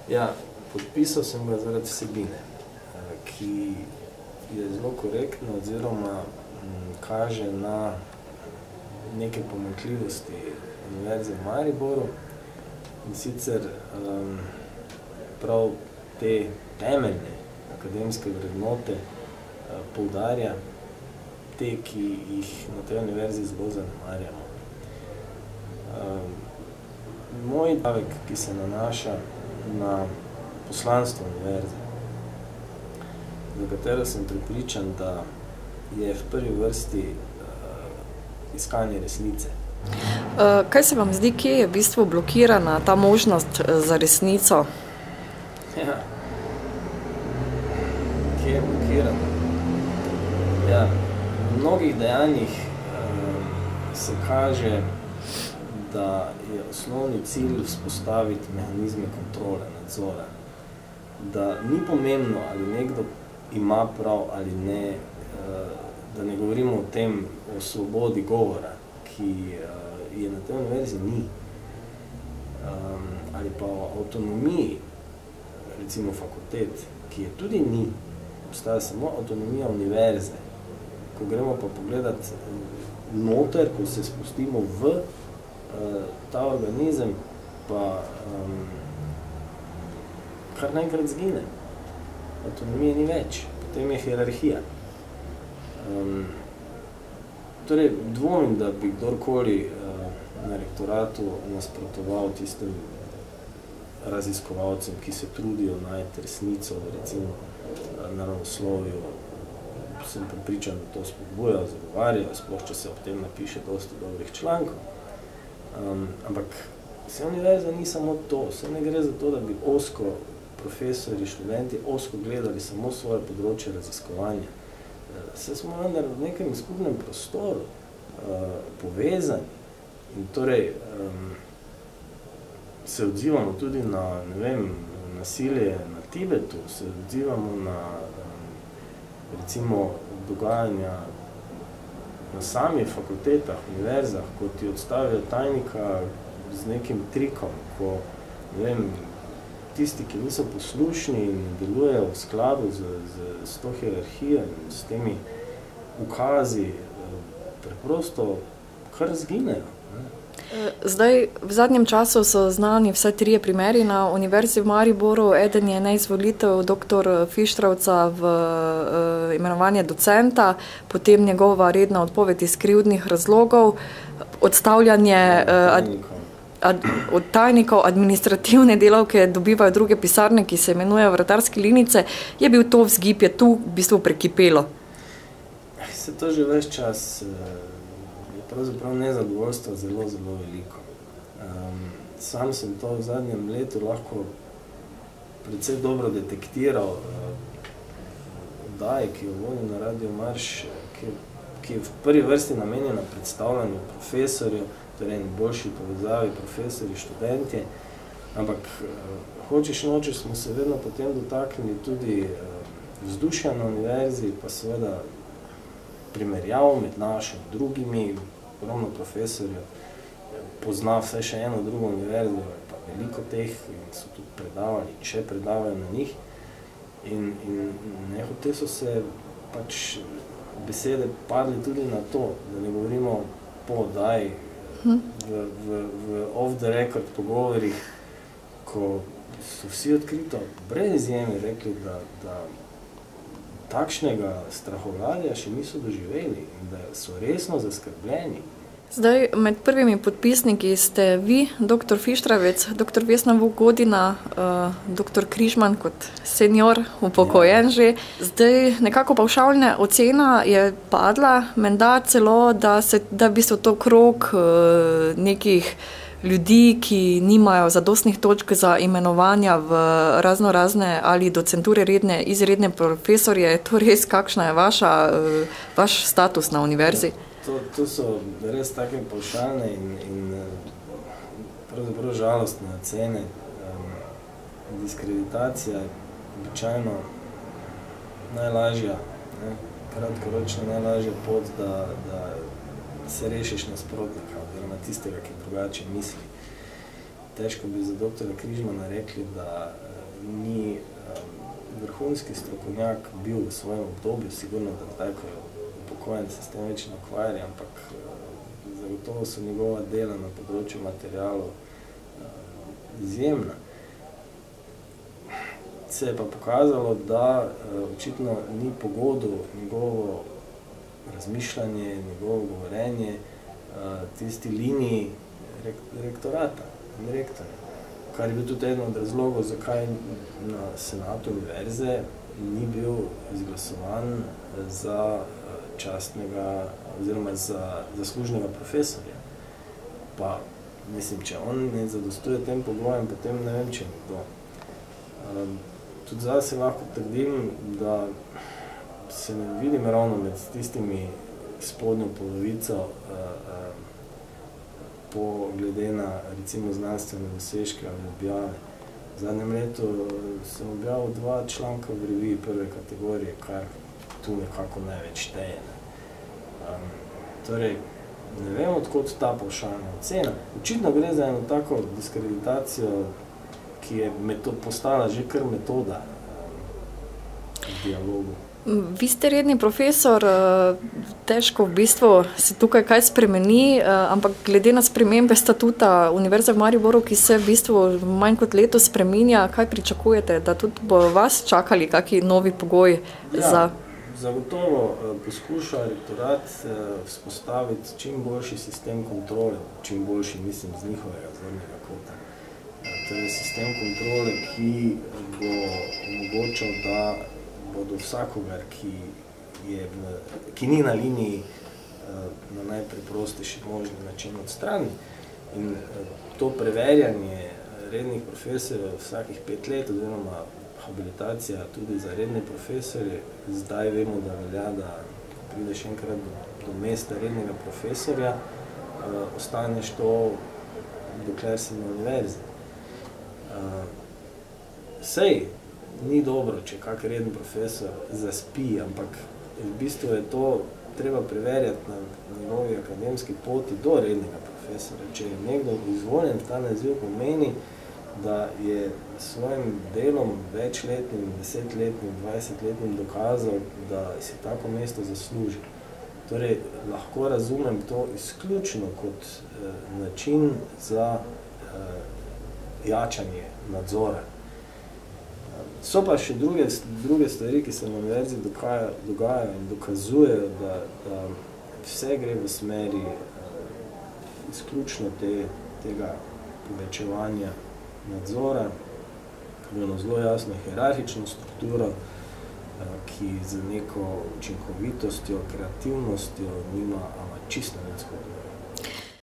Ja, podpisal sem ga zaradi vsebine, ki je zelo korektna oziroma kaže na neke pomanjkljivosti Univerze v Mariboru in sicer prav te temeljne akademske vrednote poudarja te, ki jih na tej univerzi zelo zanemarjamo. Moj davek, ki se nanaša na poslanstvo univerze, za katero sem prepričan, da je v prvi vrsti iskanje resnice. Kaj se vam zdi, kje je v bistvu blokirana ta možnost za resnico? Ja. Kje je blokirana? Ja, v mnogih dejanjih se kaže, da je osnovni cilj vzpostaviti mehanizme kontrole, nadzora. Da ni pomembno, ali nekdo ima prav ali ne, da ne govorimo o tem, o svobodi govora, ki je na tej univerzi ni, ali pa o avtonomiji, recimo fakultet, ki je tudi ni, obstaja samo avtonomija univerze. Ko gremo pa pogledati noter, ko se spustimo v ta organizem, pa kar naenkrat zgine. Avtonomije ni več, potem je hierarhija. Torej, dvomim, da bi kdorkoli na rektoratu nasprotoval tistim raziskovalcem, ki se trudijo najti resnico, recimo naravoslovju. Sem prepričan, da to spodbujajo, zagovarjajo, sploh če se ob tem napiše dosti dobrih člankov. Ampak vse univerza ni samo to, vse ne gre za to, da bi ozko profesori, študenti ozko gledali samo svoje področje raziskovanja. Vse smo vendar v nekem skupnem prostoru povezani in torej se odzivamo tudi na, ne vem, nasilje na Tibetu, se odzivamo na recimo dogajanja na samih fakultetah, univerzah, ko ti odstavijo tajnika z nekim trikom, ko, ne vem, tisti, ki niso poslušni in delujejo v skladu z to hierarhijo in s temi ukazi, preprosto kar zginejo. Zdaj, v zadnjem času so znani vsaj 3 primeri na Univerzi v Mariboru. Eden je neizvolitev dr. Fištravca v imenovanje docenta, potem njegova redna odpoved iz krivdnih razlogov, odstavljanje od tajnikov, administrativne delavke dobivajo druge pisarne, ki se imenujejo vratarske linice. Je bil to vzgib, je tu v bistvu prekipelo? Se to že ves čas je pravzaprav nezadovoljstvo zelo, zelo veliko. Sam sem to v zadnjem letu lahko precej dobro detektiral oddaji, ki jo vodim na Radio Marš, ki je v prvi vrsti namenjena predstavljanju profesorjev, torej boljši povezavi profesori, študentje, ampak hočeš nočeš smo se vedno potem dotaknili tudi vzdušja na univerzi, pa seveda primerjav med našimi drugimi, ogromno profesorjev pozna vse še eno drugo univerzo, pa veliko teh in so tudi predavali in še predavajo na njih in nehote so se pač besede padli tudi na to, da ne govorimo po oddaji, v off the record pogovorih, ko so vsi odkrito, brez izjeme, rekli, da takšnega strahovladja še niso doživeli in da so resno zaskrbljeni. Zdaj, med prvimi podpisniki ste vi, dr. Fištravec, dr. Vesna Vuk-Godina, dr. Križman kot senior, upokojen že. Zdaj, nekako pavšalna ocena je padla, menda celo, da bi se to krog nekih ljudi, ki nimajo zadostnih točk za imenovanja v razne ali docenture redne, izredne profesorje. Je to res, kakšna je vaš status na univerzi? To so res take pavšalne in pravzaprav žalostne ocene. Diskreditacija je običajno najlažja, kratkoročno najlažja pot, da se rešiš nasprotnika oziroma tistega, ki drugače misli. Težko bi za doktora Križmana rekli, da ni vrhunski strokovnjak bil v svojem obdobju, sigurno, da zdaj, ko je upokojen, se s tem več ne ukvarja, ampak zagotovo so njegova dela na področju materialov izjemna. Se je pa pokazalo, da očitno ni pogodil njegovo razmišljanje, njegovo govorenje tisti liniji rektorata in rektorja. Kar je bil tudi eden od razlogov, zakaj na senatu univerze ni bil izglasovan za častnega oziroma za zaslužnega profesorja. Pa, mislim, če on ne zadostuje tem pogojem, potem ne vem, če kdo. Tudi zdaj se lahko trdim, da se ne vidim ravno med tistimi spodnjo polovico glede na, recimo, znanstvene dosežke ali objave. V zadnjem letu sem objavil 2 članka v reviji prve kategorije, kar tu nekako največ šteje. Torej, ne vem, odkot ta pavšalna ocena. Očitno gre za eno tako diskreditacijo, ki je postala že kar metoda v dialogu. Vi ste redni profesor, težko v bistvu se tukaj kaj spremeni, ampak glede na spremembe statuta Univerze v Mariboru, ki se v bistvu manj kot leto spreminja, kaj pričakujete, da tudi bo vas čakali kakšni novi pogoji za... Zagotovo poskuša rektorat vzpostaviti čim boljši sistem kontrole, čim boljši, mislim, z njihovega zornega kota. Torej sistem kontrole, ki bo omogočal, da bodo vsakogar, ki ni na liniji, na najpreprostejši možni način odstrani. In to preverjanje rednih profesorjev vsakih 5 let, oziroma habilitacija tudi za redne profesorje, zdaj vemo, da velja, da ko prideš enkrat do mesta rednega profesorja, ostaneš to, dokler si na univerzi. Sej, ni dobro, če kak reden profesor zaspi, ampak v bistvu je to treba preverjati na njegovi akademski poti do rednega profesora. Če je nekdo izvoljen v ta naziv, pomeni, da je svojim delom večletnim, 10-letnim, 20-letnim dokazal, da si tako mesto zasluži. Torej, lahko razumem to izključno kot način za jačanje nadzora. So pa še druge stvari, ki se na univerzi dogajajo in dokazujejo, da vse gre v smeri izključno tega povečevanja nadzora, eno zelo jasno hierarhično strukturo, ki z neko učinkovitostjo, kreativnostjo nima čisto nič skupnega.